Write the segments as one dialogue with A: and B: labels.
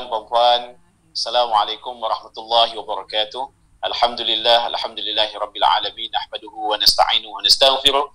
A: tuan-tuan, puan-puan, Assalamualaikum warahmatullahi wabarakatuh. Alhamdulillahi rabbil alamin, nahmaduhu wa nasta'inuhu wa nastaghfiruh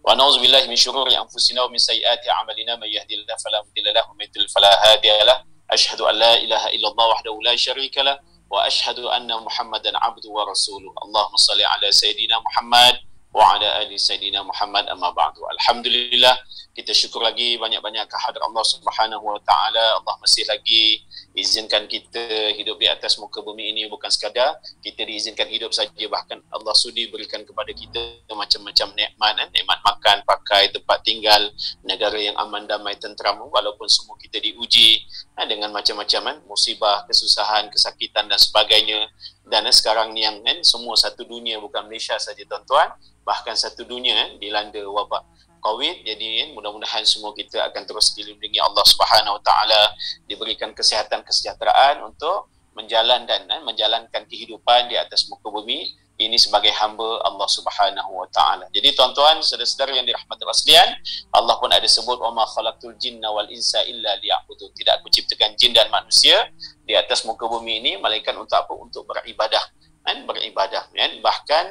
A: wa na'udzu billahi min syururi anfusina wa min sayyiati a'malina, may yahdihillahu fala mudilla lahu wa may yudlil fala hadiya lahu. Asyhadu an la ilaha illallah wahdahu la syarika lahu wa asyhadu anna Muhammadan 'abduhu wa rasuluh. Allahumma shalli ala sayidina Muhammad wa ala ali sayidina Muhammad, amma ba'du. Alhamdulillah, kita syukur lagi banyak-banyak kehadrat Allah Subhanahu wa taala. Allah masih lagi izinkan kita hidup di atas muka bumi ini. Bukan sekadar kita diizinkan hidup saja, bahkan Allah sudi berikan kepada kita macam-macam nikmat, nikmat makan, pakai, tempat tinggal, negara yang aman, damai, tenteram. Walaupun semua kita diuji dengan macam-macam musibah, kesusahan, kesakitan dan sebagainya. Dan sekarang ni yang semua satu dunia, bukan Malaysia saja tuan-tuan, bahkan satu dunia dilanda wabak COVID. Jadi mudah-mudahan semua kita akan terus dilindungi Allah Subhanahu Wa Taala, diberikan kesihatan, kesejahteraan untuk menjalankan kehidupan di atas muka bumi ini sebagai hamba Allah Subhanahu Wa Taala. Jadi tuan-tuan, saudara-saudara yang dirahmati Allah sekalian, Allah pun ada sebut, wa ma khalaqtul jinna wal insa illa liya'budun. Tidak aku ciptakan jin dan manusia di atas muka bumi ini melainkan untuk apa? Untuk beribadah. Beribadah. Bahkan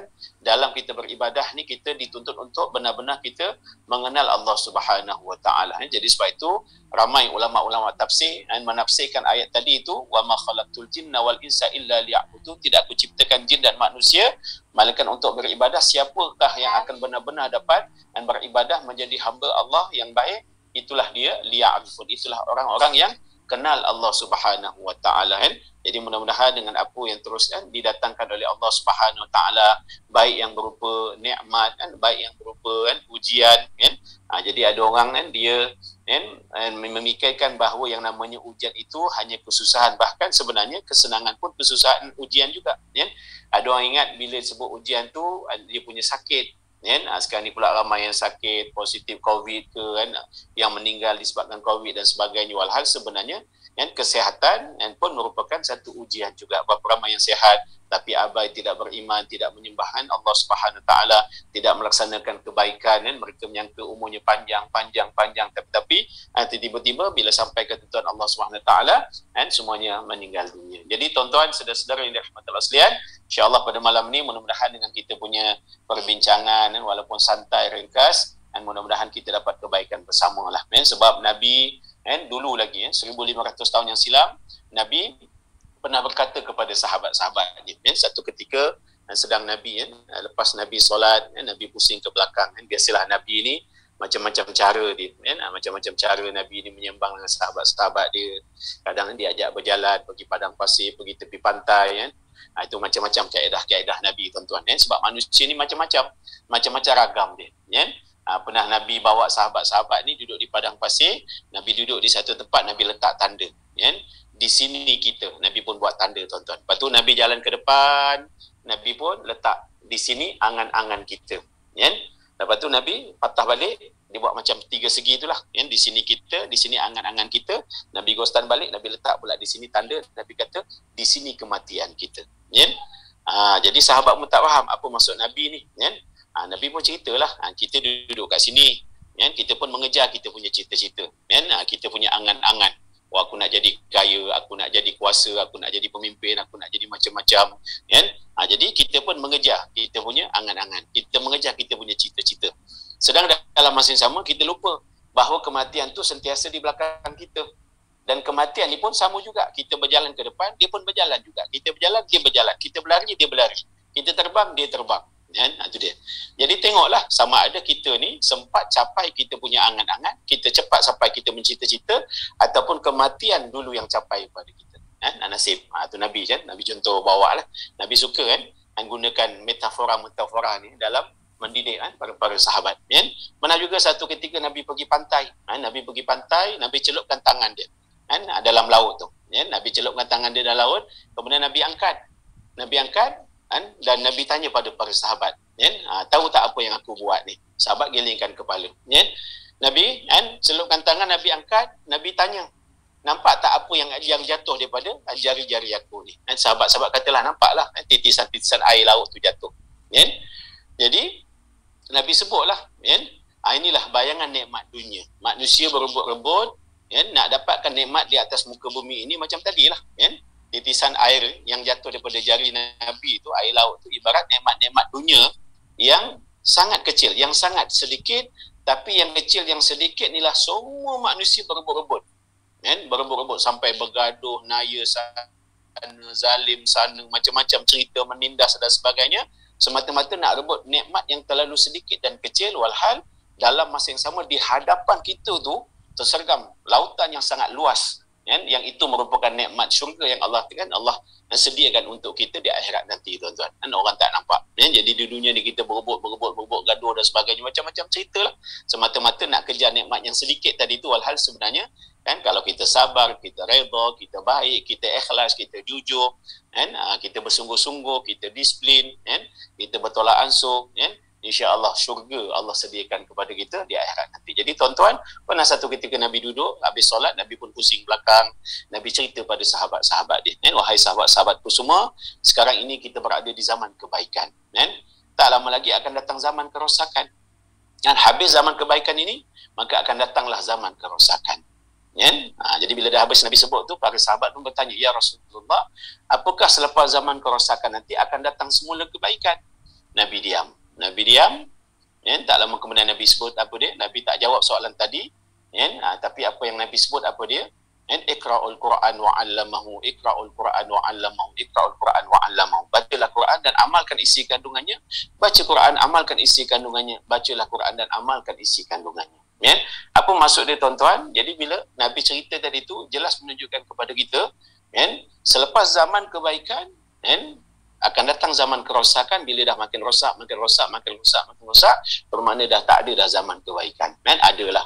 A: dalam kita beribadah ni kita dituntut untuk benar-benar kita mengenal Allah Subhanahu Wa Taala. Jadi sebab itu ramai ulama-ulama tafsir menafsirkan ayat tadi itu, wa ma khalaqtul jinna wal insa illa liya'budun. Tidak aku ciptakan jin dan manusia melainkan untuk beribadah. Siapakah yang akan benar-benar dapat dan beribadah menjadi hamba Allah yang baik? Itulah dia liya'rifun. Itulah orang-orang yang kenal Allah Subhanahu Wa Taala. Jadi mudah-mudahan dengan apa yang terus didatangkan oleh Allah Subhanahu Wa Taala, baik yang berupa nikmat, baik yang berupa ujian, jadi ada orang dia memikirkan bahawa yang namanya ujian itu hanya kesusahan, bahkan sebenarnya kesenangan pun kesusahan ujian juga. Ada orang ingat bila sebut ujian tu dia punya sakit. Sekarang ni pula ramai yang sakit positif COVID ke, yang meninggal disebabkan COVID dan sebagainya. Walhal sebenarnya kesihatan pun merupakan satu ujian juga. Berapa ramai yang sihat tapi abai, tidak beriman, tidak menyembah Allah Subhanahu Taala, tidak melaksanakan kebaikan, mereka menyangka umurnya panjang, tapi tiba-tiba bila sampai ketentuan Allah Subhanahu Taala semuanya meninggal dunia. Jadi tuan-tuan, saudara-saudara yang dirahmati Allah sekalian, insya-Allah pada malam ni mudah-mudahan dengan kita punya perbincangan walaupun santai, ringkas, dan mudah-mudahan kita dapat kebaikan bersamalah. Sebab Nabi dulu lagi 1500 tahun yang silam, Nabi pernah berkata kepada sahabat-sahabatnya. Satu ketika sedang Nabi lepas Nabi solat, Nabi pusing ke belakang. Biasalah Nabi ini macam-macam cara dia, macam-macam cara Nabi ini menyembang dengan sahabat-sahabat dia. Kadang dia ajak berjalan, pergi padang pasir, pergi tepi pantai. Itu macam-macam kaedah Nabi, tuan-tuan. Sebab manusia ni macam-macam ragam dia. Pernah Nabi bawa sahabat-sahabat ni duduk di padang pasir, Nabi duduk di satu tempat, Nabi letak tanda. Di sini kita, Nabi pun buat tanda, tuan-tuan. Lepas tu Nabi jalan ke depan, Nabi pun letak di sini angan-angan kita. Lepas tu Nabi patah balik, dia buat macam tiga segi itulah. Di sini kita, di sini angan-angan kita. Nabi gostan balik, Nabi letak pula di sini tanda. Nabi kata, di sini kematian kita. Jadi sahabat pun tak faham apa maksud Nabi ni. Nabi pun ceritalah, kita duduk kat sini, kita pun mengejar kita punya cita-cita, kita punya angan-angan. Aku nak jadi kaya, aku nak jadi kuasa, aku nak jadi pemimpin, aku nak jadi macam-macam. Jadi kita pun mengejar kita punya angan-angan, kita mengejar kita punya cita-cita. Sedang dalam masa yang sama kita lupa bahawa kematian tu sentiasa di belakang kita. Dan kematian ni pun sama juga, kita berjalan ke depan, dia pun berjalan juga. Kita berjalan, dia berjalan. Kita berlari, dia berlari. Kita terbang, dia terbang. Itu dia. Jadi tengoklah sama ada kita ni sempat capai kita punya angan-angan, kita cepat sampai kita mencita-cita, ataupun kematian dulu yang capai kepada kita. Nasib. Itu Nabi Nabi contoh bawa lah. Nabi suka gunakan metafora ni dalam mendidik para sahabat. Pernah juga satu ketika Nabi pergi pantai. Nabi celupkan tangan dia dalam laut tu. Nabi celupkan tangan dia dalam laut, kemudian Nabi angkat dan Nabi tanya pada para sahabat, tahu tak apa yang aku buat ni? Sahabat gelingkan kepala. Nabi celupkan tangan, Nabi angkat, Nabi tanya, nampak tak apa yang jatuh daripada jari-jari aku ni? Sahabat-sahabat katalah, nampaklah titisan-titisan air laut tu jatuh. Jadi Nabi sebutlah, inilah bayangan nikmat dunia. Manusia berebut-rebut kan, nak dapatkan nikmat di atas muka bumi ini macam tadilah, kan, titisan air yang jatuh daripada jari Nabi itu, air laut itu ibarat nikmat-nikmat dunia yang sangat kecil, yang sangat sedikit, tapi yang kecil yang sedikit inilah semua manusia berebut-rebut, kan, berebut-rebut sampai bergaduh, naya sana, zalim sana, macam-macam cerita menindas dan sebagainya, semata-mata nak rebut nikmat yang terlalu sedikit dan kecil, walhal dalam masa yang sama di hadapan kita tu tersergam lautan yang sangat luas, kan, yang itu merupakan nikmat syurga yang Allah sediakan untuk kita di akhirat nanti, tuan-tuan. Kan orang tak nampak, kan? Jadi di dunia ni kita berebut, gaduh dan sebagainya, macam-macam cerita lah, semata-mata nak kejar nikmat yang sedikit tadi tu, walhal sebenarnya, kan, kalau kita sabar, kita redha, kita baik, kita ikhlas, kita jujur, kan, kita bersungguh-sungguh, kita disiplin, kan, kita bertolak ansur, kan, insya-Allah syurga Allah sediakan kepada kita di akhirat nanti. Jadi tuan-tuan, pernah satu ketika Nabi duduk habis solat, Nabi pun pusing belakang, Nabi cerita pada sahabat-sahabat dia, kan, wahai sahabat-sahabatku semua, sekarang ini kita berada di zaman kebaikan, kan, tak lama lagi akan datang zaman kerosakan, dan habis zaman kebaikan ini maka akan datanglah zaman kerosakan, kan. Jadi bila dah habis Nabi sebut tu, para sahabat pun bertanya, ya Rasulullah, apakah selepas zaman kerosakan nanti akan datang semula kebaikan? Nabi diam, kan? Tak lama kemudian Nabi sebut apa dia? Nabi tak jawab soalan tadi, kan? Tapi apa yang Nabi sebut apa dia? Kan, iqra'ul Quran wa 'allamahu, iqra'ul Quran wa 'allamahu, iqra'ul Quran wa 'allamahu. Bacalah Quran dan amalkan isi kandungannya. Baca Quran, amalkan isi kandungannya. Bacalah Quran dan amalkan isi kandungannya. Kan? Apa maksud dia, tuan-tuan? Jadi bila Nabi cerita tadi tu jelas menunjukkan kepada kita, kan, selepas zaman kebaikan, kan, akan datang zaman kerosakan. Bila dah makin rosak, bermakna dah tak ada dah zaman kebaikan, kan. Adalah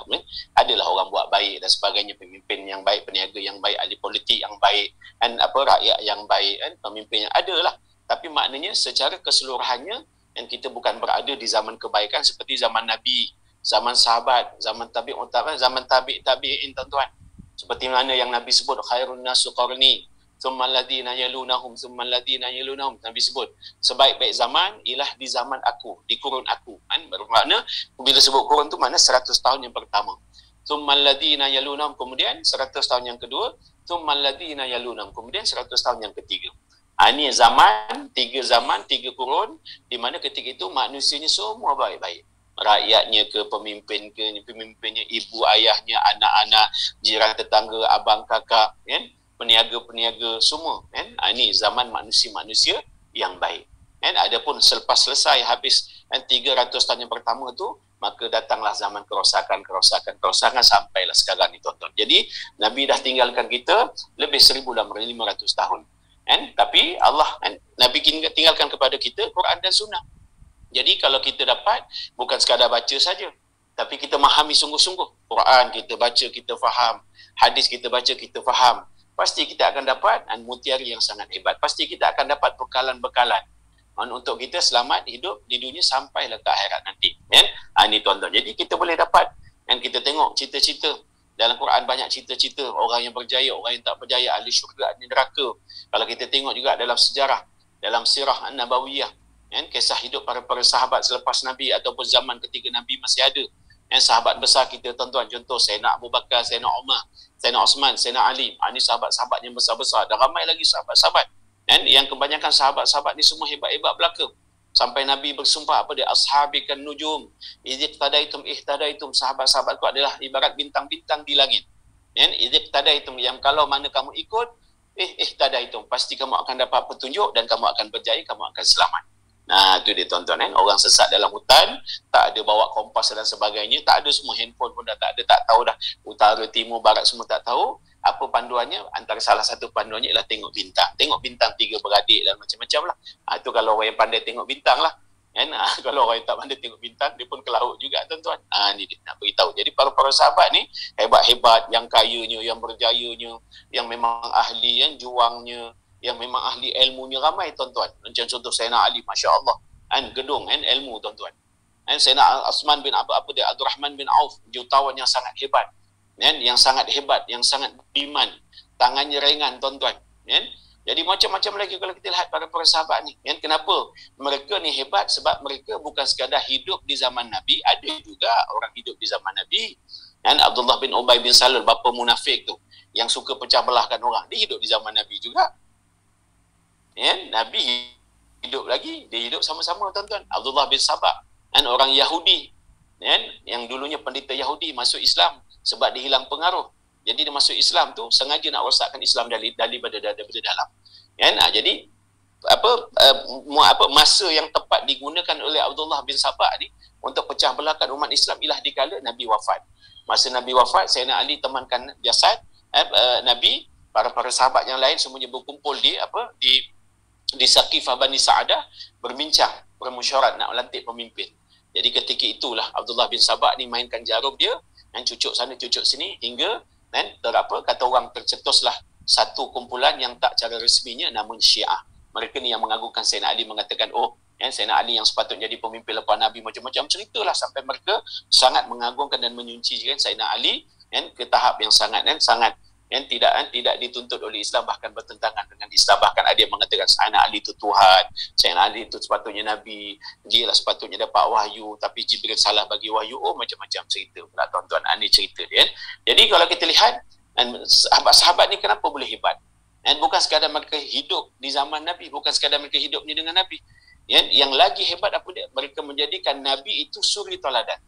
A: orang buat baik dan sebagainya, pemimpin yang baik, peniaga yang baik, ahli politik yang baik, kan, rakyat yang baik, kan, pemimpin yang adalah. Tapi maknanya secara keseluruhannya, yang kita bukan berada di zaman kebaikan seperti zaman Nabi, zaman sahabat, zaman tabi'in, tuan-tuan. Seperti mana yang Nabi sebut, khairun nasu qarni thumma alladhina yalunahum thumma alladhina yalunahum. Nabi sebut sebaik-baik zaman ialah di zaman aku, di kurun aku, kan, bermakna bila sebut kurun tu mana 100 tahun yang pertama, thumma alladhina yalunahum, kemudian 100 tahun yang kedua, thumma alladhina yalunahum, kemudian 100 tahun yang ketiga. Ini zaman, tiga kurun, di mana ketika itu manusianya semua baik-baik, rakyatnya ke pemimpinnya, ibu ayahnya, anak-anak, jiran tetangga, abang kakak, kan, peniaga-peniaga semua, kan. Ini zaman manusia-manusia yang baik, kan. Adapun selepas selesai habis 300 tahun yang pertama tu, maka datanglah zaman kerosakan sampailah sekarang ni, tuan-tuan. Jadi Nabi dah tinggalkan kita lebih 1500 tahun, kan. Tapi Allah, kan, Nabi tinggalkan kepada kita Quran dan Sunnah. Jadi kalau kita dapat, bukan sekadar baca saja, tapi kita memahami sungguh-sungguh. Quran kita baca, kita faham. Hadis kita baca, kita faham. Pasti kita akan dapat mutiara yang sangat hebat. Pasti kita akan dapat bekalan-bekalan untuk kita selamat hidup di dunia sampailah ke akhirat nanti, kan. Ini, tuan-tuan. Jadi kita boleh dapat, dan kita tengok cerita-cerita dalam Quran, banyak cerita-cerita orang yang berjaya, orang yang tak berjaya, ahli syurga, ahli neraka. Kalau kita tengok juga dalam sejarah, dalam sirah An-Nabawiyah, kan, kisah hidup para sahabat selepas Nabi ataupun zaman ketika Nabi masih ada, kan, sahabat besar kita, tuan-tuan. Contoh Sayyidina Abu Bakar, Sayyidina Umar, Sayyidina Osman, Sayyidina Ali. Ini sahabat-sahabat yang besar-besar, dan ramai lagi sahabat-sahabat, kan, yang kebanyakan sahabat-sahabat ni semua hebat-hebat belaka. Sampai Nabi bersumpah apa dia, ashabikan nujum iziqtadaitum ihtadaitum, sahabat-sahabatku adalah ibarat bintang-bintang di langit, kan. Iziqtadaitum, yang kalau mana kamu ikut, ihtadaitum, pasti kamu akan dapat petunjuk dan kamu akan berjaya, kamu akan selamat. Itu dia, tuan-tuan, kan. Orang sesat dalam hutan, tak ada bawa kompas dan sebagainya, tak ada, semua handphone pun dah tak ada, tak tahu dah utara, timur, barat semua tak tahu. Apa panduannya? Antara salah satu panduannya ialah tengok bintang 3 beradik dan macam-macam lah. Itu kalau orang yang pandai tengok bintang lah, kan. Kalau orang yang tak pandai tengok bintang, dia pun ke laut juga, tuan-tuan. Ni dia nak beritahu. Jadi para sahabat ni hebat-hebat, yang kayanya, yang berjayanya, yang memang ahli, yang juangnya, yang memang ahli ilmunya ramai, tuan-tuan. Macam contoh Sayyidina Ali, Masya Allah, kan, gedung, kan, ilmu, tuan-tuan. Kan, Sayyidina Osman bin Abdurrahman bin Auf, jutawan yang sangat hebat, kan, yang sangat hebat, yang sangat beriman, tangannya ringan, tuan-tuan, kan. Jadi macam-macam lagi kalau kita lihat para sahabat ni, kan. Kenapa mereka ni hebat? Sebab mereka bukan sekadar hidup di zaman Nabi, ada juga orang hidup di zaman Nabi, Kan Abdullah bin Ubay bin Salul, bapa munafik tu yang suka pecah belahkan orang, dia hidup di zaman Nabi juga. Kan Nabi hidup lagi, dia hidup sama-sama tuan-tuan. Abdullah bin Sabah, kan orang Yahudi, kan yang dulunya pendeta Yahudi masuk Islam sebab dia hilang pengaruh. Jadi dia masuk Islam tu sengaja nak rosakkan Islam daripada dalam. Kan jadi masa yang tepat digunakan oleh Abdullah bin Sabah ni untuk pecah belahkan umat Islam ialah dikala Nabi wafat. Masa Nabi wafat, Sayyidina Ali temankan jasad Nabi, para sahabat yang lain semuanya berkumpul di Saqifah Bani Sa'adah, berbincang, bermusyawarah nak melantik pemimpin. Jadi ketika itulah Abdullah bin Sabah ni mainkan jarum dia, dan cucuk sana cucuk sini, hingga kata orang tercetuslah satu kumpulan yang tak cara resminya namanya Syiah. Mereka ni yang mengagungkan Sayyidina Ali, mengatakan Sayyidina Ali yang sepatutnya jadi pemimpin lepas Nabi, macam-macam ceritalah sampai mereka sangat mengagungkan dan menyucikan Sayyidina Ali ke tahap yang sangat tidak dituntut oleh Islam, bahkan bertentangan dengan Islam. Bahkan ada yang mengatakan Sayyidina Ali itu Tuhan, Sayyidina Ali itu sepatutnya Nabi, dia lah sepatutnya dapat wahyu, tapi Jibril salah bagi wahyu. Macam-macam cerita pula tuan-tuan. Ini cerita dia. Jadi kalau kita lihat sahabat-sahabat ni kenapa boleh hebat, bukan sekadar mereka hidup di zaman Nabi, bukan sekadar mereka hidup ni dengan Nabi. Yang lagi hebat apa dia? Mereka menjadikan Nabi itu suri teladan.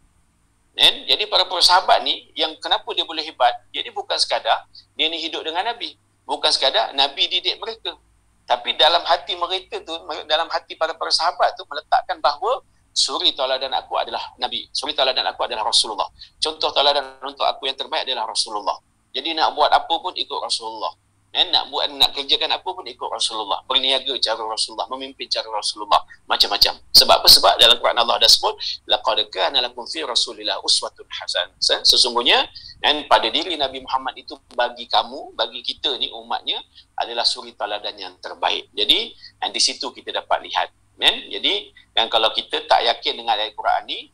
A: Jadi para sahabat ni yang kenapa dia boleh hebat, jadi bukan sekadar dia ni hidup dengan Nabi, bukan sekadar Nabi didik mereka, tapi dalam hati mereka tu, dalam hati para sahabat tu meletakkan bahawa suri tauladan aku adalah Nabi, suri tauladan aku adalah Rasulullah, contoh tauladan untuk aku yang terbaik adalah Rasulullah. Jadi nak buat apa pun ikut Rasulullah, nak kerjakan apa pun ikut Rasulullah, berniaga cara Rasulullah, memimpin cara Rasulullah, macam-macam. Sebab apa? Sebab dalam Quran Allah dah sebut, laqad kana lakum fi Rasulillah uswatun hasanah. Sesungguhnya pada diri Nabi Muhammad itu bagi kamu, bagi kita ni umatnya adalah suri teladan yang terbaik. Jadi di situ kita dapat lihat. Jadi kalau kita tak yakin dengan ayat Quran ni,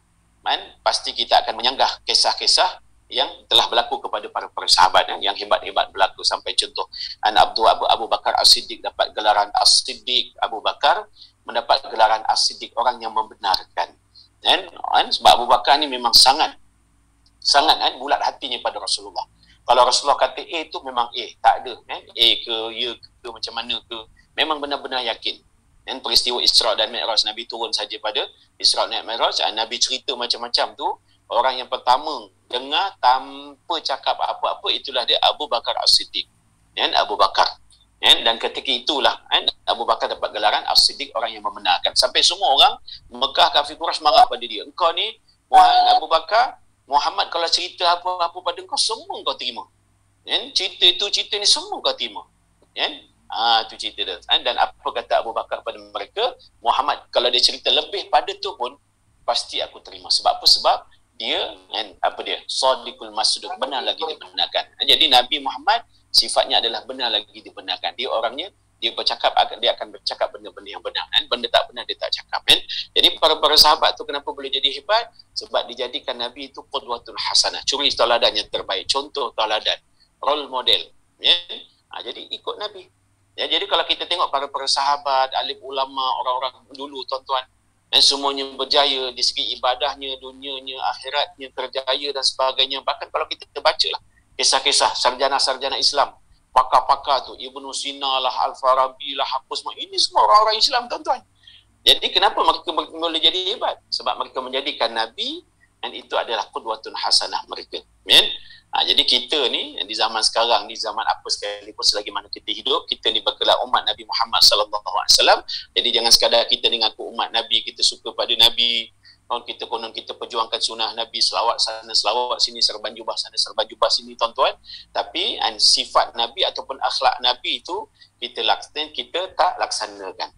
A: pasti kita akan menyanggah kisah-kisah yang telah berlaku kepada para sahabat yang hebat-hebat berlaku. Sampai contoh Abu Bakar As-Siddiq dapat gelaran As-Siddiq. Abu Bakar mendapat gelaran As-Siddiq, orang yang membenarkan. Sebab Abu Bakar ni memang sangat bulat hatinya pada Rasulullah. Kalau Rasulullah kata A tu memang A, tak ada A ke ya ke macam mana ke, memang benar-benar yakin. Peristiwa Isra' dan Mi'raj, Nabi turun saja pada Isra' dan Mi'raj, Nabi cerita macam-macam tu, orang yang pertama dengar tanpa cakap apa-apa itulah dia Abu Bakar As-Siddiq. Abu Bakar. Dan ketika itulah Abu Bakar dapat gelaran As-Siddiq, orang yang membenarkan. Sampai semua orang Mekah, kafir Quraisy marah pada dia. Engkau ni Abu Bakar, Muhammad kalau cerita apa-apa pada engkau, semua engkau terima. Cerita ni semua engkau terima. Itu cerita dia. Dan apa kata Abu Bakar pada mereka, Muhammad kalau dia cerita lebih pada tu pun pasti aku terima. Sebab apa? Sebab dia Shadiqul Masduq, benar lagi dibenarkan. Jadi Nabi Muhammad sifatnya adalah benar lagi dibenarkan. Dia orangnya, dia akan bercakap benda-benda yang benar, benda tak benar dia tak cakap. Jadi para sahabat tu kenapa boleh jadi hebat? Sebab dijadikan Nabi itu qudwatul hasanah, curi tauladan yang terbaik, contoh tauladan, role model. Jadi ikut Nabi. Jadi kalau kita tengok para sahabat, alim ulama, orang-orang dulu tuan-tuan, semuanya berjaya di segi ibadahnya, dunianya, akhiratnya, terjaya dan sebagainya. Bahkan kalau kita bacalah kisah-kisah sarjana-sarjana Islam, pakar-pakar tu, Ibnu Sina lah, Al-Farabi lah, Hafuz, ini semua orang-orang Islam tuan-tuan. Jadi kenapa mereka boleh jadi hebat? Sebab mereka menjadikan Nabi, dan itu adalah qudwatun hasanah mereka. Jadi kita ni di zaman sekarang, di zaman apa sekalipun, selagi mana kita hidup, kita ni bergelar umat Nabi Muhammad SAW. Jadi jangan sekadar kita mengaku umat Nabi, kita suka pada Nabi, kita perjuangkan sunnah Nabi, selawat sana, selawat sini, serban jubah sana, serban jubah sini tuan-tuan. Tapi sifat Nabi ataupun akhlak Nabi itu kita tak laksanakan.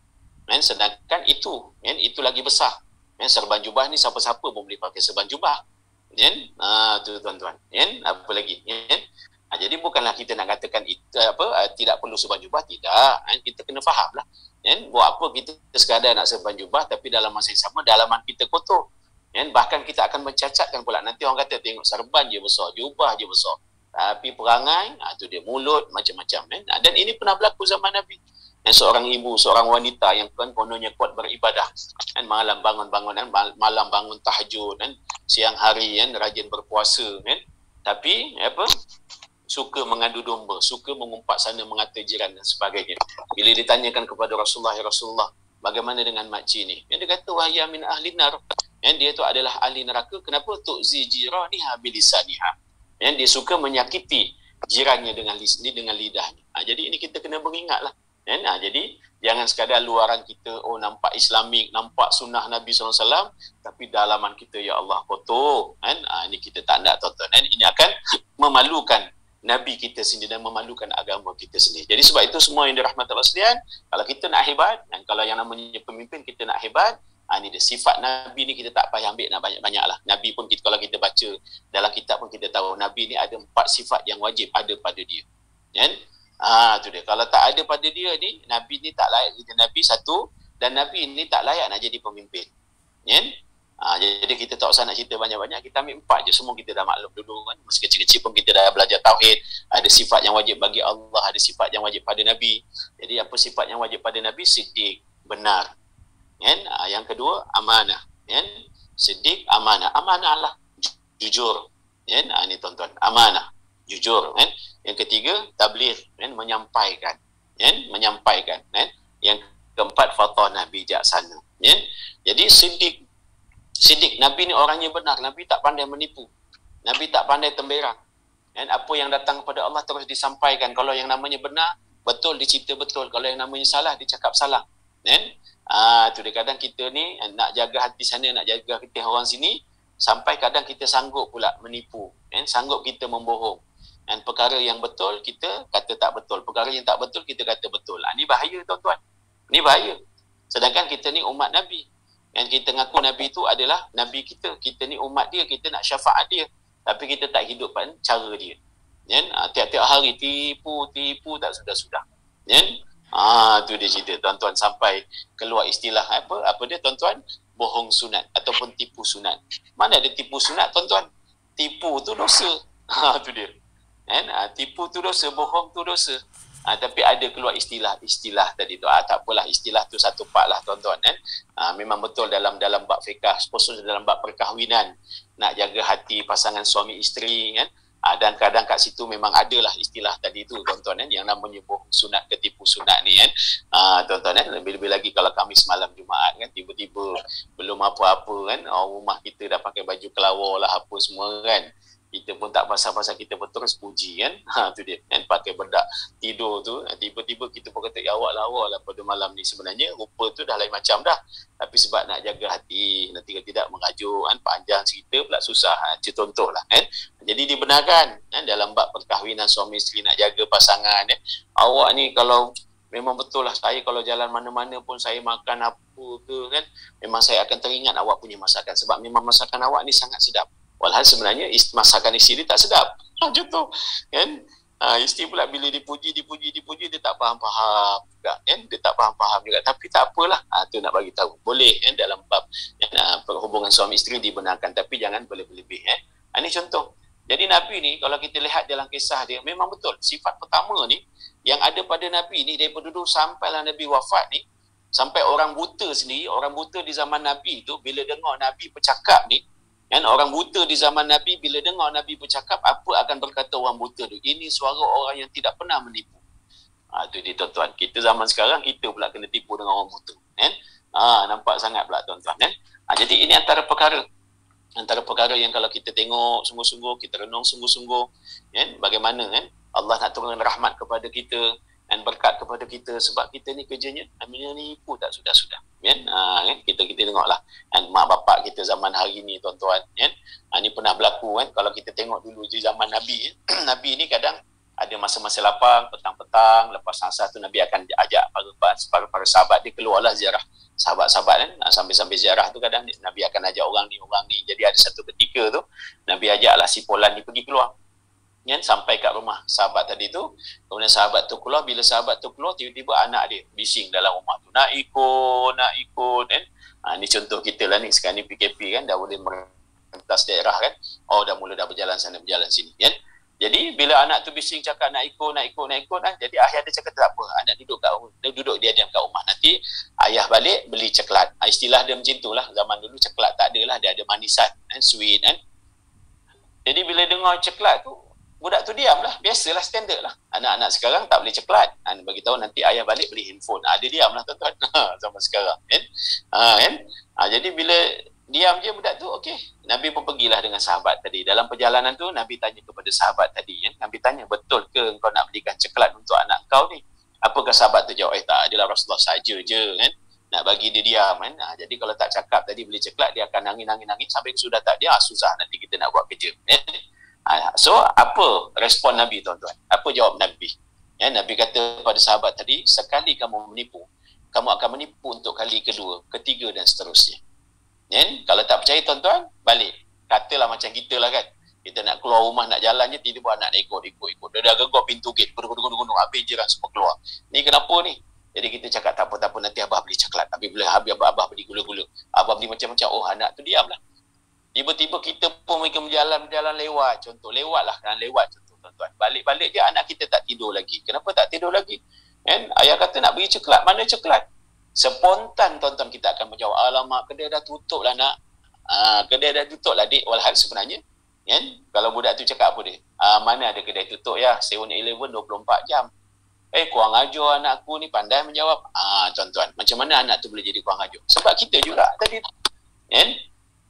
A: Sedangkan itu lagi besar. Serban jubah ni siapa-siapa pun boleh pakai serban jubah. Tu tuan-tuan. Apa lagi? Jadi bukanlah kita nak katakan tidak perlu serban jubah, tidak. Kita kena fahamlah. Buat apa kita sekadar nak serban jubah tapi dalam masa yang sama dalaman kita kotor. Bahkan kita akan mencacatkan pula. Nanti orang kata tengok serban je besar, jubah je besar, tapi perangai tu dia mulut macam-macam. Dan ini pernah berlaku zaman Nabi. Seorang ibu, seorang wanita yang kononnya kuat beribadah, malam bangun tahajud, siang hari rajin berpuasa, Tapi apa? Suka mengadu domba, suka mengumpat sana mengata jiran dan sebagainya. Bila ditanyakan kepada Rasulullah, ya Rasulullah, bagaimana dengan makcik ni? Yang dia kata, wahya min ahli nar. Yang dia tu adalah ahli neraka. Kenapa? Tu'zi jiraniha bilisaniha. Yang dia suka menyakiti jirannya dengan lidahnya. Jadi ini kita kena beringatlah. Jadi jangan sekadar luaran kita nampak Islamik, nampak sunnah Nabi SAW, tapi dalaman kita ya Allah kotor. Ini kita tak nak tonton. Ini akan memalukan Nabi kita sendiri dan memalukan agama kita sendiri. Jadi sebab itu semua yang dirahmati Allah sekalian, kalau kita nak hebat, dan kalau yang namanya pemimpin kita nak hebat, ini dia sifat Nabi ni kita tak payah ambil nak banyak-banyak lah. Nabi pun kita, kalau kita baca dalam kitab pun kita tahu Nabi ni ada 4 sifat yang wajib ada pada dia. Tu dia. Kalau tak ada pada dia ni, Nabi ni tak layak jadi Nabi satu, dan Nabi ni tak layak nak jadi pemimpin. Jadi kita tak usah nak cerita banyak-banyak, kita ambil 4 je, semua kita dah maklum dulu kan. Masa kecil-kecil pun kita dah belajar tauhid, ada sifat yang wajib bagi Allah, ada sifat yang wajib pada Nabi. Jadi apa sifat yang wajib pada Nabi? Siddiq, benar. Yang kedua, amanah. Siddiq, amanah. Amanah lah, jujur. Ini tuan-tuan, amanah, jujur. Yang ketiga, tabligh, menyampaikan. Menyampaikan. Yang keempat, fatanah, bijaksana. Jadi Siddiq, Nabi ni orangnya benar. Nabi tak pandai menipu. Nabi tak pandai temberang. Apa yang datang kepada Allah terus disampaikan. Kalau yang namanya benar, betul dicerita betul. Kalau yang namanya salah, dicakap salah. Tu dia, kadang kita ni nak jaga hati sana, nak jaga hati orang sini, sampai kadang kita sanggup pula menipu. Sanggup kita membohong. Dan perkara yang betul, kita kata tak betul. Perkara yang tak betul, kita kata betul. Ini bahaya tuan-tuan. Ini bahaya. Sedangkan kita ni umat Nabi. Yang kita ngaku Nabi itu adalah Nabi kita. Kita ni umat dia, kita nak syafaat dia. Tapi kita tak hidupkan cara dia. Tiap-tiap hari tipu tak sudah-sudah. Tu dia cerita tuan-tuan, sampai keluar istilah apa dia tuan-tuan? Bohong sunat ataupun tipu sunat. Mana ada tipu sunat tuan-tuan? Tipu tu dosa. Tu dia. Tipu tu dosa, bohong tu dosa. Tapi ada keluar istilah tadi tu. Tak apalah, istilah tu satu part lah tuan-tuan. Memang betul dalam bab fiqah, khusus dalam bab perkahwinan, nak jaga hati pasangan suami isteri kan. Dan kadang kat situ memang adalah istilah tadi tu tuan-tuan yang namanya bohong sunat ke tipu sunat ni kan. Tuan-tuan lebih-lebih lagi kalau Khamis malam Jumaat kan, tiba-tiba belum apa-apa kan, rumah kita dah pakai baju kelawar lah apa semua kan. Kita pun tak pasal-pasal kita terus puji kan. Tu dia kan, pakai bedak tidur tu, tiba-tiba kita pun kata ya awak lawa lah pada malam ni. Sebenarnya rupa tu dah lain macam dah, tapi sebab nak jaga hati, nanti tidak mengajuk kan, panjang cerita pula susah. Contoh lah kan. Jadi dibenarkan kan, dalam bab perkahwinan suami isteri nak jaga pasangan kan. Awak ni kalau memang betul lah, saya kalau jalan mana-mana pun saya makan apa ke kan, memang saya akan teringat awak punya masakan, sebab memang masakan awak ni sangat sedap. Walhal sebenarnya masakan isteri tak sedap. Macam tu kan. Isteri pula bila dipuji dia tak faham-faham juga kan. Dia tak faham-faham juga, tapi tak apalah. Tu nak bagi tahu. Boleh kan, dalam bab perhubungan suami isteri dibenarkan, tapi jangan berlebih-lebih kan. Ini contoh. Jadi Nabi ni kalau kita lihat dalam kisah dia, memang betul sifat pertama ni yang ada pada Nabi ni daripada dulu sampailah Nabi wafat ni, sampai orang buta sendiri, orang buta di zaman Nabi tu bila dengar Nabi bercakap ni kan, orang buta di zaman Nabi bila dengar Nabi bercakap, apa akan berkata orang buta tu? Ini suara orang yang tidak pernah menipu. Tu dia tuan-tuan. Kita zaman sekarang, kita pula kena tipu dengan orang buta. Kan? Nampak sangat pula tuan-tuan. Kan? Jadi ini antara perkara yang kalau kita tengok sungguh-sungguh, kita renung sungguh-sungguh, kan? Bagaimana kan Allah nak turunkan rahmat kepada kita dan berkat kepada kita, sebab kita ni kerjanya namanya nipu tak sudah-sudah kan. Kita tengoklah kan, mak bapak kita zaman hari ni tuan-tuan kan. Ni pernah berlaku kan, kalau kita tengok dulu di zaman Nabi Nabi ni kadang ada masa-masa lapang, petang-petang lepas asar tu Nabi akan ajak para sahabat dia keluarlah ziarah sahabat-sahabat kan. Sambil-sambil ziarah tu kadang Nabi akan ajak orang ni. Jadi ada satu ketika tu Nabi ajaklah si Polan ni pergi keluar kan, sampai kat rumah sahabat tadi tu. Kemudian sahabat tu keluar, bila sahabat tu keluar, tiba-tiba anak dia bising dalam rumah tu, nak ikut kan. Ni contoh kita lah ni, sekarang ni PKP kan, dah boleh merentas daerah kan, dah mula dah berjalan sana berjalan sini kan. Jadi bila anak tu bising cakap nak ikut kan, jadi ayah dia cakap tak apa, anak duduk dia diam kat rumah, nanti ayah balik beli coklat. Istilah dia macam tu lah, zaman dulu coklat tak ada lah, dia ada manisan kan, sweet kan. Jadi bila dengar ceklat tu, budak tu diam lah. Biasalah, standard lah. Anak-anak sekarang tak boleh ceklat. Bagi tahu nanti ayah balik beli handphone. Dia diam lah tuan-tuan. Zaman sekarang. Kan? Jadi bila diam je budak tu, okey. Nabi pun pergilah dengan sahabat tadi. Dalam perjalanan tu, Nabi tanya kepada sahabat tadi. Nabi tanya, betul ke kau nak belikan ceklat untuk anak kau ni? Apakah sahabat tu jawab? Tak adalah, Rasulullah saja je kan. Nak bagi dia diam kan. Jadi kalau tak cakap tadi beli ceklat, dia akan nangis sampai sudah tak dia, susah nanti kita nak buat kerja. So, apa respon Nabi tuan-tuan? Apa jawab Nabi? Nabi kata pada sahabat tadi, sekali kamu menipu, kamu akan menipu untuk kali kedua, ketiga dan seterusnya. Kalau tak percaya tuan-tuan, balik. Katalah macam kita lah kan. Kita nak keluar rumah, nak jalan je, tiba-tiba anak nak ikut. Dia dah gegor pintu gate, gunung-gunung, habis jiran semua keluar. Ni kenapa ni? Jadi kita cakap tak apa-apa, nanti abah beli coklat. Tapi bila habis abah beli gula-gula, abah beli macam-macam, anak tu diam lah. Tiba-tiba kita pun mereka berjalan lewat. Contoh, lewat contoh tuan-tuan. Balik-balik je anak kita tak tidur lagi. Kenapa tak tidur lagi? Ayah kata nak beli coklat, mana coklat? Spontan tuan-tuan kita akan menjawab, alamak kedai dah tutup lah nak. Kedai dah tutup lah dik. Walhal sebenarnya, kalau budak tu cakap apa dia? Mana ada kedai tutup ya? 7-Eleven 24 jam. Kurang ajar anak aku ni, pandai menjawab. Tuan-tuan, macam mana anak tu boleh jadi kurang ajar? Sebab kita juga tadi.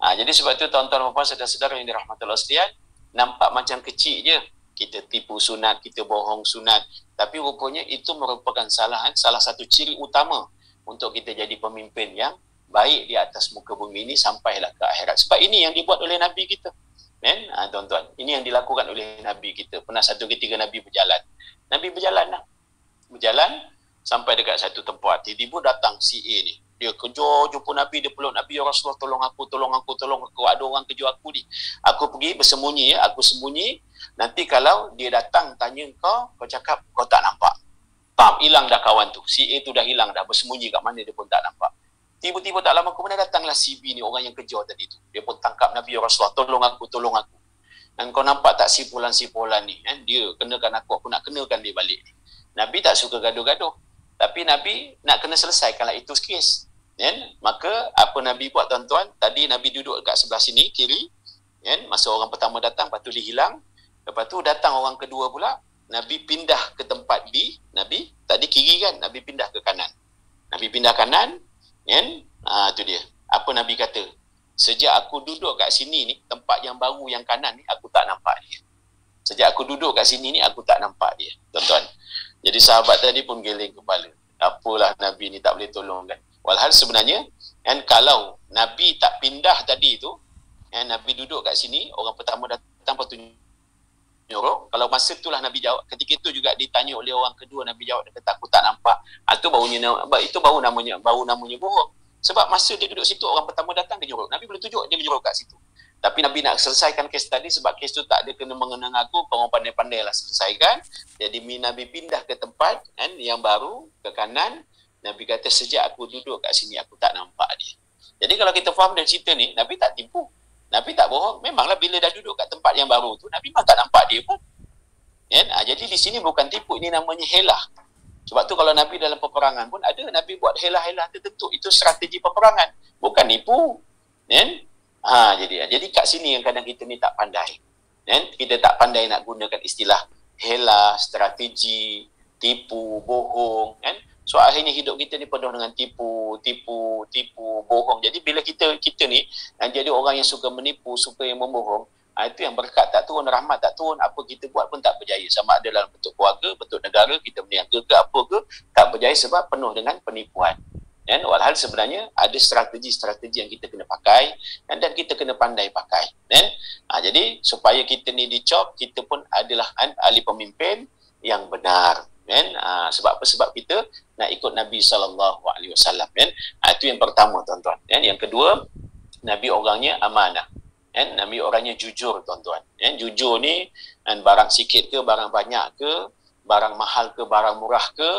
A: Jadi sebab tu tuan-tuan dan puan saudara-saudara yang dirahmati Allah sekalian, nampak macam kecil je. Kita tipu sunat, kita bohong sunat. Tapi rupanya itu merupakan salah satu ciri utama untuk kita jadi pemimpin yang baik di atas muka bumi ini sampailah ke akhirat. Sebab ini yang dibuat oleh Nabi kita. Tuan-tuan, ini yang dilakukan oleh Nabi kita. Pernah satu ketika Nabi berjalan. Nabi berjalan sampai dekat satu tempat. Tiba-tiba datang si A ni. Dia kejar jumpa Nabi, dia peluk Nabi, ya Rasulullah tolong aku. Ada orang kejar aku ni. Aku pergi bersembunyi aku sembunyi. Nanti kalau dia datang tanya kau cakap kau tak nampak. Hilang dah kawan tu. Si A tu dah hilang dah, bersembunyi kat mana dia pun tak nampak. Tiba-tiba tak lama kemudian datanglah si B ni, orang yang kejar tadi tu. Dia pun tangkap Nabi, ya Rasulullah tolong aku. Dan kau nampak tak sipulan-sipulan ni? Dia kenakan aku nak kenakan dia balik. Nabi tak suka gaduh-gaduh. Tapi Nabi nak kena selesaikanlah itu kes. Maka apa Nabi buat tuan-tuan? Tadi Nabi duduk dekat sebelah sini, kiri. Masa orang pertama datang, lepas tu dia hilang. Lepas tu datang orang kedua pula. Nabi pindah ke tempat B. Nabi tadi kiri kan? Nabi pindah ke kanan. Nabi pindah kanan. Tu dia. Apa Nabi kata? Sejak aku duduk kat sini ni, tempat yang baru yang kanan ni, aku tak nampak dia. Sejak aku duduk kat sini ni, aku tak nampak dia. Tuan-tuan. Jadi sahabat tadi pun geleng kepala. Apalah Nabi ni tak boleh tolong kan. Walhal sebenarnya, kalau Nabi tak pindah tadi tu, Nabi duduk kat sini, orang pertama datang lepas tu nyuruh. Kalau masa itulah Nabi jawab, ketika itu juga ditanya oleh orang kedua, Nabi jawab, dia kata aku tak nampak. Itu baru namanya bohong. Sebab masa dia duduk situ, orang pertama datang dia nyuruh. Nabi boleh tunjuk dia menyuruh kat situ. Tapi Nabi nak selesaikan kes tadi sebab kes tu tak ada kena mengenang aku, korang pandai-pandai lah selesaikan. Jadi Nabi pindah ke tempat yang baru, ke kanan. Nabi kata sejak aku duduk kat sini aku tak nampak dia. Jadi kalau kita faham dari cerita ni, Nabi tak tipu. Nabi tak bohong. Memanglah bila dah duduk kat tempat yang baru tu, Nabi memang tak nampak dia pun. Jadi di sini bukan tipu, ini namanya helah. Sebab tu kalau Nabi dalam peperangan pun ada, Nabi buat helah-helah tertentu. Itu strategi peperangan. Bukan nipu. Jadi kat sini yang kadang kita ni tak pandai. Kita tak pandai nak gunakan istilah helah, strategi, tipu, bohong. So akhirnya hidup kita ni penuh dengan tipu, bohong. Jadi bila kita ni jadi orang yang suka menipu, suka yang membohong, itu yang berkat tak turun, rahmat tak turun, apa kita buat pun tak berjaya. Sama ada dalam bentuk keluarga, bentuk negara, kita berniaga ke apa ke, tak berjaya sebab penuh dengan penipuan. Walhal sebenarnya ada strategi-strategi yang kita kena pakai dan kita kena pandai pakai. Jadi supaya kita ni dicop, kita pun adalah ahli pemimpin yang benar. Sebab apa? Sebab kita nak ikut Nabi SAW. Itu yang pertama tuan-tuan. Yang kedua, Nabi orangnya amanah. Nabi orangnya jujur tuan-tuan. Jujur ni barang sikit ke, barang banyak ke, barang mahal ke, barang murah ke,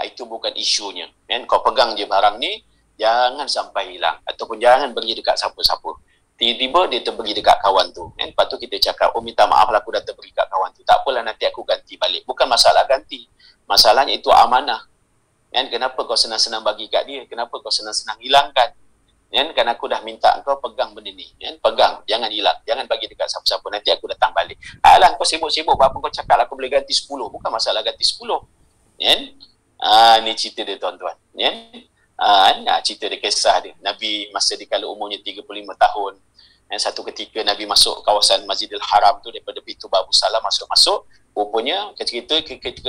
A: itu bukan isunya. Kau pegang je barang ni, jangan sampai hilang ataupun jangan bagi dekat siapa-siapa. Tiba-tiba dia terberi dekat kawan tu. Lepas tu kita cakap, minta maaf lah aku dah terberi dekat kawan tu. Tak apalah nanti aku ganti balik. Bukan masalah ganti. Masalahnya itu amanah. Kenapa kau senang-senang bagi kat dia? Kenapa kau senang-senang hilangkan? Kan aku dah minta kau pegang benda ni. Pegang, jangan hilang, jangan bagi dekat siapa-siapa, nanti aku datang balik. Alah, kau sibuk-sibuk, apa kau cakap aku boleh ganti 10, bukan masalah ganti 10. Ni cerita dia tuan-tuan. Cerita dia, kisah dia. Nabi masa dikala umurnya 35 tahun. Satu ketika Nabi masuk kawasan Masjidil Haram tu, daripada pintu Babu Salam masuk-masuk, rupanya ketika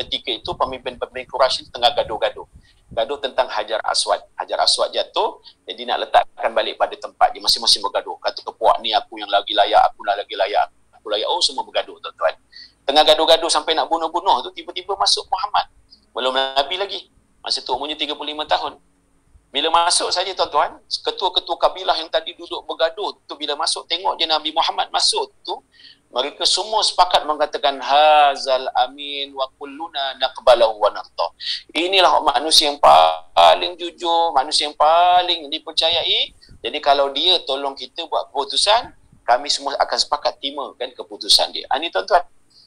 A: itu pemimpin-pemimpin Quraisy tengah gaduh-gaduh tentang Hajar Aswad. Hajar Aswad jatuh, jadi nak letakkan balik pada tempat dia, masing-masing bergaduh. Kata puak ni aku yang lagi layak, aku lah lagi layak, aku layak. Oh, semua bergaduh tuan-tuan. Tengah gaduh-gaduh sampai nak bunuh-bunuh tu, tiba-tiba masuk Muhammad. Belum Nabi lagi. Masa tu umurnya 35 tahun. Bila masuk saja tuan-tuan, ketua-ketua kabilah yang tadi duduk bergaduh tu, bila masuk tengok je Nabi Muhammad masuk tu, mereka semua sepakat mengatakan hazal amin wa kulluna naqbalahu wa narda. Inilah manusia yang paling jujur, manusia yang paling dipercayai. Jadi kalau dia tolong kita buat keputusan, kami semua akan sepakat terima kan keputusan dia. Ini tuan-tuan.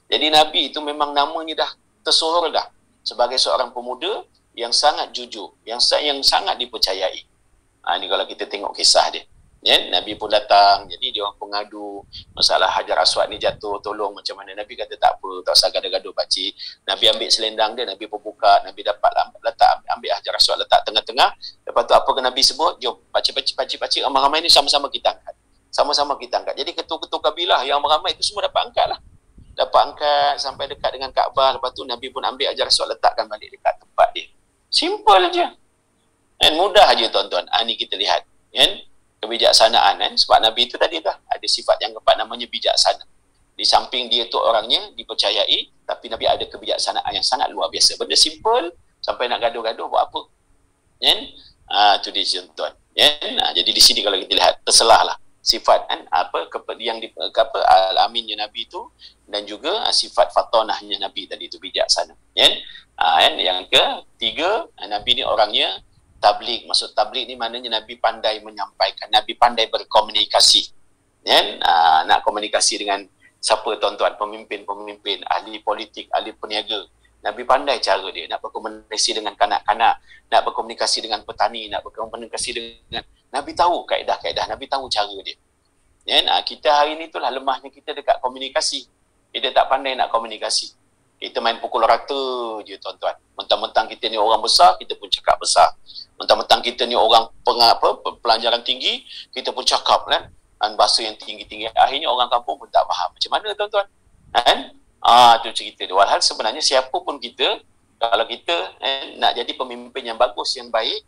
A: Jadi Nabi itu memang namanya dah tersohor dah sebagai seorang pemuda yang sangat jujur, yang sangat dipercayai. Ini kalau kita tengok kisah dia. Nabi pun datang, jadi dia orang pengadu masalah Hajar Aswad ni jatuh, tolong macam mana. Nabi kata tak apa, tak usah gaduh-gaduh pakcik. Nabi ambil selendang dia, Nabi pun buka, Nabi dapat ambil Hajar Aswad letak tengah-tengah. Lepas tu apa ke Nabi sebut? Jom, pakcik-pakcik ramai-ramai ni sama-sama kita angkat. Sama-sama kita angkat. Jadi ketua-ketua kabilah yang ramai itu semua dapat angkat lah. Dapat angkat sampai dekat dengan Kaabah. Lepas tu Nabi pun ambil Hajar Aswad letakkan balik dekat tempat dia. Simple je. Mudah je tuan-tuan. Ni kita lihat. Kebijaksanaan. Sebab Nabi itu tadi dah ada sifat yang keempat namanya bijaksana. Di samping dia tu orangnya dipercayai, tapi Nabi ada kebijaksanaan yang sangat luar biasa. Benda simple sampai nak gaduh-gaduh buat apa? Itu dia tuan-tuan. Jadi di sini kalau kita lihat terselah lah sifat yang al-aminnya Nabi itu, dan juga sifat fatonahnya Nabi tadi itu bijaksana. Yang ketiga, Nabi ni orangnya tabligh. Maksud tabligh ni maknanya Nabi pandai menyampaikan, Nabi pandai berkomunikasi. Nak komunikasi dengan siapa tuan-tuan? Pemimpin-pemimpin, ahli politik, ahli peniaga. Nabi pandai cara dia nak berkomunikasi dengan kanak-kanak, nak berkomunikasi dengan petani, nak berkomunikasi dengan... Nabi tahu kaedah-kaedah, Nabi tahu cara dia. Kita hari ni itulah lemahnya kita dekat komunikasi. Kita tak pandai nak komunikasi. Kita main pukul rata je tuan-tuan. Mentang-mentang kita ni orang besar, kita pun cakap besar. Mentang-mentang kita ni orang pelajaran tinggi, kita pun cakap kan bahasa yang tinggi-tinggi. Akhirnya orang kampung pun tak faham. Macam mana tuan-tuan? Itu cerita dia. Walhal sebenarnya siapa pun kita, kalau kita nak jadi pemimpin yang bagus, yang baik,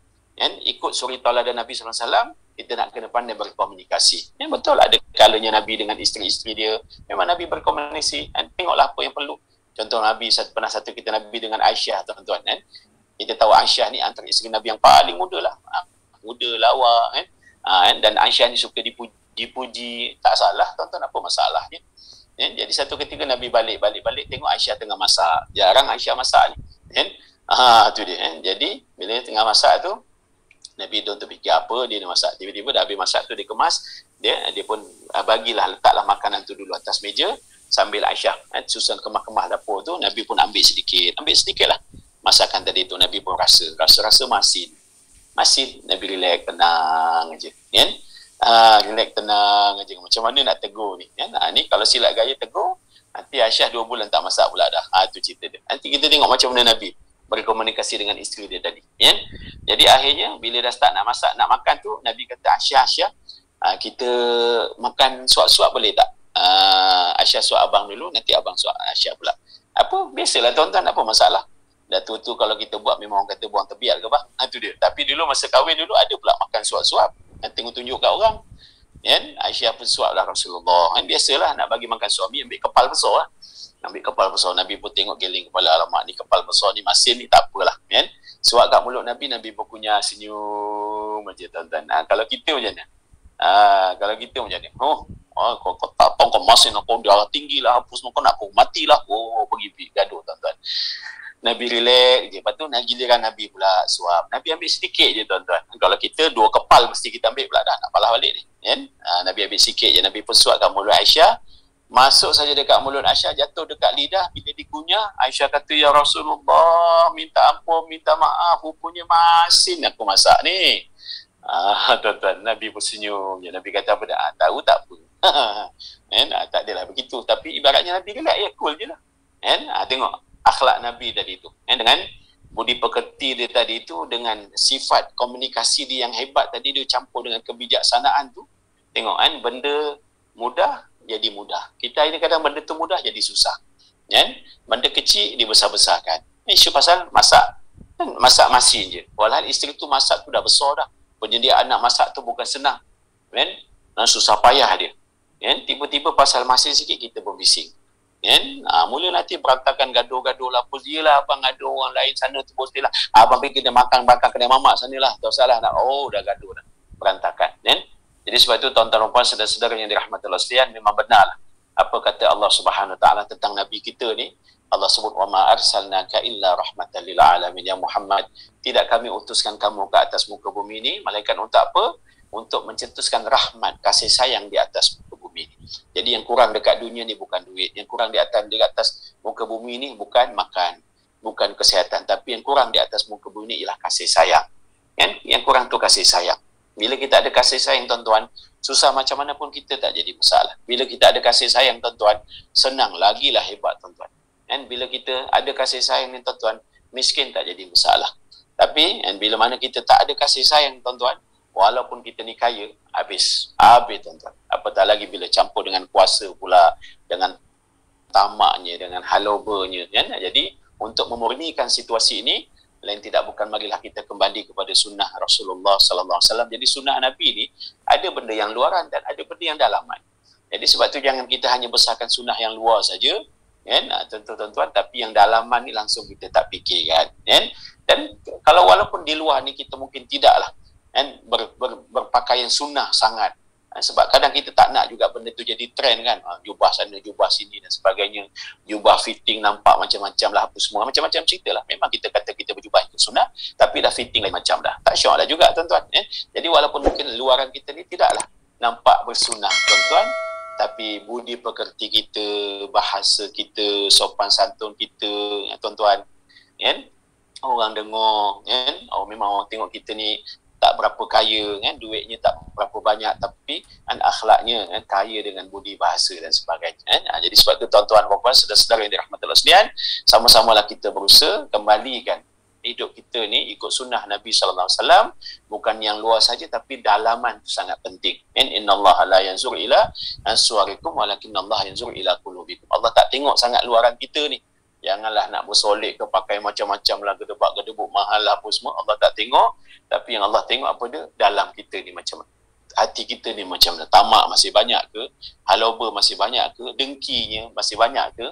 A: ikut suri tauladan Nabi SAW, kita nak kena pandai berkomunikasi. Betul ada kalanya Nabi dengan isteri-isteri dia, memang Nabi berkomunikasi. Tengoklah apa yang perlu. Contoh Nabi, pernah satu kita Nabi dengan Aisyah tuan-tuan. Kita tahu Aisyah ni antara isteri Nabi yang paling muda lah. Muda, lawa. Dan Aisyah ni suka dipuji. Tak salah tuan-tuan, apa masalahnya? Jadi satu ketika Nabi balik tengok Aisyah tengah masak. Jarang Aisyah masak ni. Tu dia. Jadi bila tengah masak tu, Nabi tu terfikir apa dia nak masak. Tiba-tiba dah habis masak tu, dia kemas, dia pun letaklah makanan tu dulu atas meja sambil Aisyah susun kemah-kemah dapur tu. Nabi pun ambil sedikit lah masakan tadi tu. Nabi pun rasa masin. Nabi relax, tenang aje. Relax, tenang aje. Macam mana nak tegur ni? Ni kalau silap gaya tegur, nanti Aisyah 2 bulan tak masak pula dah. Tu cerita dia. Nanti kita tengok macam mana Nabi berkomunikasi dengan isteri dia tadi. Jadi akhirnya bila dah start nak masak, nak makan tu, Nabi kata, Aisyah, kita makan suap-suap boleh tak? Aisyah suap abang dulu, nanti abang suap Aisyah pula. Apa? Biasalah tuan-tuan, apa masalah? Dah tu kalau kita buat memang orang kata buang terbiar ke bang? Itu dia. Tapi dulu masa kahwin dulu ada pula makan suap-suap. Tengok tunjuk kat orang. Aisyah pun suap lah Rasulullah. Biasalah nak bagi makan suami, ambil kepal besar lah. Ambil kepal besar. Nabi pun tengok geling kepala, alamak ni kepal besar ni, masin ni tak apalah. Suap kat mulut Nabi pun kunyah senyum macam tuan-tuan. Kalau kita macam mana? Kalau kita macam ni, kau tak tahu kau masin, kau darah tinggi lah, hapus kau nak kau matilah. Pergi gaduh tuan-tuan. Nabi relax je. Lepas tu giliran Nabi pula suap. Nabi ambil sedikit je tuan-tuan. Kalau kita 2 kepal mesti kita ambil pula dah, nak palah balik ni. Nabi ambil sikit je. Nabi pun suap kat mulut Aisyah. Masuk saja dekat mulut Aisyah, jatuh dekat lidah. Bila dikunyah, Aisyah kata, ya Rasulullah, minta ampun, minta maaf, rupanya masin aku masak ni. Tuan-tuan, Nabi bersenyum je. Nabi kata apa dah? Tahu tak apa. Tak adalah begitu. Tapi ibaratnya Nabi relax ya, cool je lah. Tengok akhlak Nabi tadi tu. Dengan budi pekerti dia tadi tu, dengan sifat komunikasi dia yang hebat tadi, dia campur dengan kebijaksanaan tu. Tengok benda mudah jadi mudah. Kita ini kadang benda tu mudah jadi susah. Benda kecil dibesar-besarkan. Isu pasal masak. Masak masin je. Walhal isteri tu masak tu dah besar dah. Penyediaan nak masak tu bukan senang. Susah payah dia. Tiba-tiba pasal masin sikit kita berbising. Mula nanti berantakan gaduh-gaduh lah. Yelah abang gaduh orang lain sana tu bos dia lah. Abang fikir dia makan kedai mamak sana lah. Tak salah nak. Dah gaduh dah. Berantakan. Jadi sebab itu tuan-tuan dan puan, saudara-saudara yang dirahmati Allah sekalian, memang benar lah apa kata Allah Subhanahu Wa Taala tentang Nabi kita ni. Allah sebut, wa ma arsalnaka illa rahmatan lil alamin, ya Muhammad, tidak kami utuskan kamu ke atas muka bumi ini malaikat untuk apa? Untuk mencetuskan rahmat, kasih sayang di atas muka bumi ini. Jadi yang kurang dekat dunia ni bukan duit, yang kurang di atas muka bumi ini bukan makan, bukan kesihatan, tapi yang kurang di atas muka bumi ini ialah kasih sayang. Yang kurang tu kasih sayang. Bila kita ada kasih sayang tuan-tuan, susah macam mana pun kita tak jadi masalah. Bila kita ada kasih sayang tuan-tuan, senang lagilah hebat tuan-tuan. Bila kita ada kasih sayang ni tuan-tuan, miskin tak jadi masalah. Tapi bila mana kita tak ada kasih sayang tuan-tuan, walaupun kita ni kaya, habis tuan-tuan. Apatah lagi bila campur dengan kuasa pula, dengan tamaknya, dengan halobanya. Jadi untuk memurnikan situasi ini, lain tidak bukan marilah kita kembali kepada sunnah Rasulullah sallallahu alaihi wasallam. Jadi sunnah Nabi ni ada benda yang luaran dan ada benda yang dalaman. Jadi sebab tu jangan kita hanya besarkan sunnah yang luar saja, tuan-tuan, tapi yang dalaman ni langsung kita tak fikirkan. Dan kalau walaupun di luar ni kita mungkin tidaklah berpakaian sunnah sangat. Sebab kadang kita tak nak juga benda tu jadi trend kan. Jubah sana, jubah sini dan sebagainya. Jubah fitting nampak macam-macam lah, apa semua. Macam-macam cerita lah. Memang kita kata kita berjubah itu sunnah, tapi dah fitting lain macam dah. Tak syok lah juga tuan-tuan. Jadi walaupun mungkin luaran kita ni tidaklah nampak bersunnah tuan-tuan, tapi budi pekerti kita, bahasa kita, sopan santun kita, tuan-tuan, orang dengar, memang orang tengok kita ni tak berapa kaya, duitnya tak berapa banyak, tapi akhlaknya kaya dengan budi bahasa dan sebagainya. Jadi sebab tu tuan-tuan dan puan, saudara-saudara yang dirahmati Allah sekalian, sama-samalah kita berusaha kembalikan hidup kita ni ikut sunnah Nabi sallallahu alaihi wasallam, bukan yang luar saja tapi dalaman tu sangat penting. Innallaha la yanzur ila suwarikum walakinnallaha yanzur ila qulubikum. Allah tak tengok sangat luaran kita ni. Janganlah nak bersolek ke pakai macam-macam lah, gedebak-gedebuk mahal lah apa semua. Allah tak tengok, tapi yang Allah tengok apa dia? Dalam kita ni macam mana? Hati kita ni macam mana? Tamak masih banyak ke? Haloba masih banyak ke? Dengkinya masih banyak ke?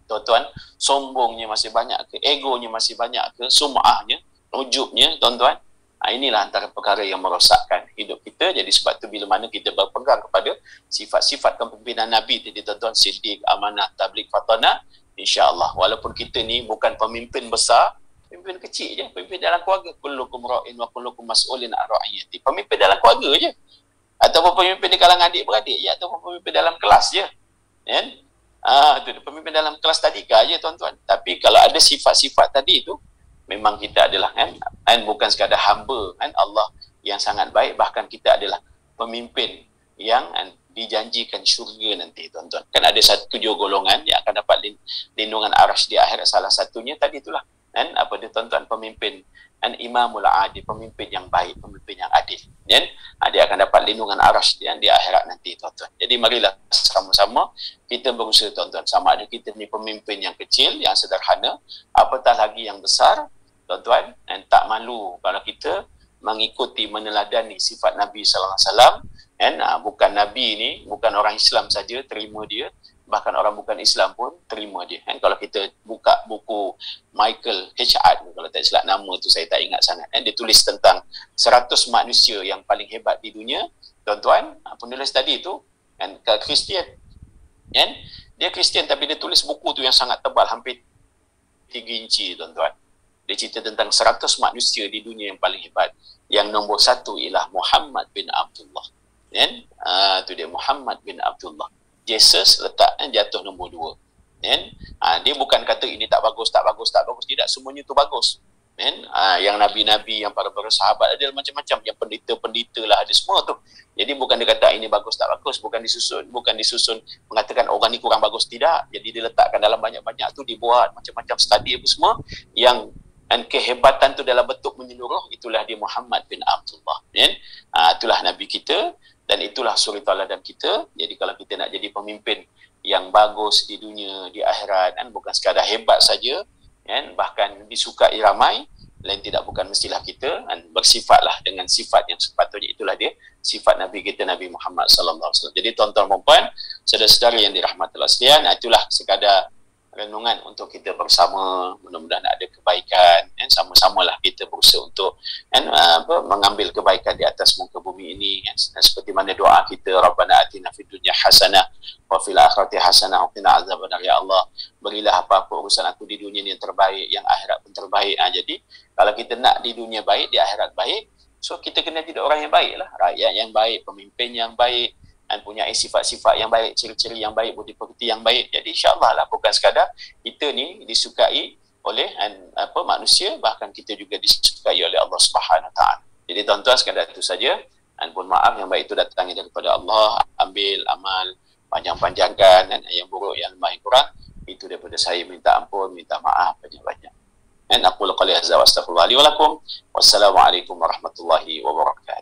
A: Tuan-tuan, sombongnya masih banyak ke? Egonya masih banyak ke? Sum'ahnya, ujubnya, tuan-tuan. Inilah antara perkara yang merosakkan hidup kita. Jadi sebab tu bila mana kita berpegang kepada sifat-sifat kepimpinan Nabi tadi tuan-tuan, siddiq, amanah, tabligh, fatanah, insya-Allah walaupun kita ni bukan pemimpin besar, pemimpin kecil je, pemimpin dalam keluarga, kullukum ra'in wa kullukum mas'ulin an ra'iyati. Pemimpin dalam keluarga je, ataupun pemimpin di kalangan adik-beradik ya, ataupun pemimpin dalam kelas je. Tu pemimpin dalam kelas tadika je tuan-tuan. Tapi kalau ada sifat-sifat tadi tu, memang kita adalah bukan sekadar hamba Allah yang sangat baik, bahkan kita adalah pemimpin yang dijanjikan syurga nanti tuan-tuan. Kan ada satu dua golongan yang akan dapat lindungan arasy di akhirat. Salah satunya tadi itulah apa dia tuan-tuan, pemimpin imamul adil, pemimpin yang baik, pemimpin yang adil. Dia akan dapat lindungan arasy di akhirat nanti tuan-tuan. Jadi marilah sama-sama kita berusaha tuan-tuan, sama ada kita ni pemimpin yang kecil, yang sederhana, apatah lagi yang besar tuan-tuan, dan tak malu kalau kita mengikuti, meneladani sifat Nabi sallallahu alaihi wasallam. Bukan Nabi ni, bukan orang Islam saja terima dia, bahkan orang bukan Islam pun terima dia. Kalau kita buka buku Michael H. Hart, kalau tak silap nama tu saya tak ingat sangat, dia tulis tentang 100 manusia yang paling hebat di dunia tuan-tuan. Penulis tadi tu Kristian, dia Kristian tapi dia tulis buku tu yang sangat tebal, hampir 3 inci tuan-tuan. Dia cerita tentang 100 manusia di dunia yang paling hebat. Yang nombor 1 ialah Muhammad bin Abdullah. Tu dia, Muhammad bin Abdullah. Jesus letak jatuh nombor 2. Dia bukan kata ini tak bagus, tidak, semuanya tu bagus. Yang nabi-nabi, yang para sahabat, ada macam-macam, yang pendeta-pendeta lah, ada semua tu. Jadi bukan dia kata ini bagus tak bagus, bukan disusun mengatakan orang ni kurang bagus, tidak. Jadi diletakkan dalam banyak-banyak tu, dibuat macam-macam studi apa semua, yang kehebatan tu dalam bentuk menyeluruh, itulah dia Muhammad bin Abdullah. Itulah nabi kita, dan itulah suri tauladan kita. Jadi kalau kita nak jadi pemimpin yang bagus di dunia, di akhirat, bukan sekadar hebat saja, bahkan disukai ramai, lain tidak bukan mestilah kita bersifatlah dengan sifat yang sepatutnya. Itulah dia sifat Nabi kita, Nabi Muhammad sallallahu alaihi wasallam. Jadi tuan-tuan dan puan, saudara-saudara yang dirahmati Allah sekalian, itulah sekadar renungan untuk kita bersama. Mudah-mudahan ada kebaikan, sama-samalah kita berusaha untuk mengambil kebaikan di atas muka bumi ini, seperti mana doa kita, Rabbana atina fid dunya hasanah wa fil akhirati hasanah wa qina azabannar. Ya Allah, berilah apa-apa urusan aku di dunia ini yang terbaik, yang akhirat pun terbaik. Jadi kalau kita nak di dunia baik, di akhirat baik, so kita kena jadi orang yang baik lah, rakyat yang baik, pemimpin yang baik, dan punya sifat-sifat yang baik, ciri-ciri yang baik, budi pekerti yang baik. Jadi insya-Allah lah, bukan sekadar kita ni disukai oleh manusia, bahkan kita juga disukai oleh Allah Subhanahu Wa Taala. Jadi tuan-tuan, sekadar itu saja. Dan pun maaf, yang baik itu datangnya daripada Allah, ambil amal, panjang-panjangkan, dan yang buruk, yang lemah, yang kurang, itu daripada saya. Minta ampun, minta maaf banyak-banyak. Dan aku qali hadza wa astaghfirullah li wa lakum. Wassalamualaikum warahmatullahi wabarakatuh.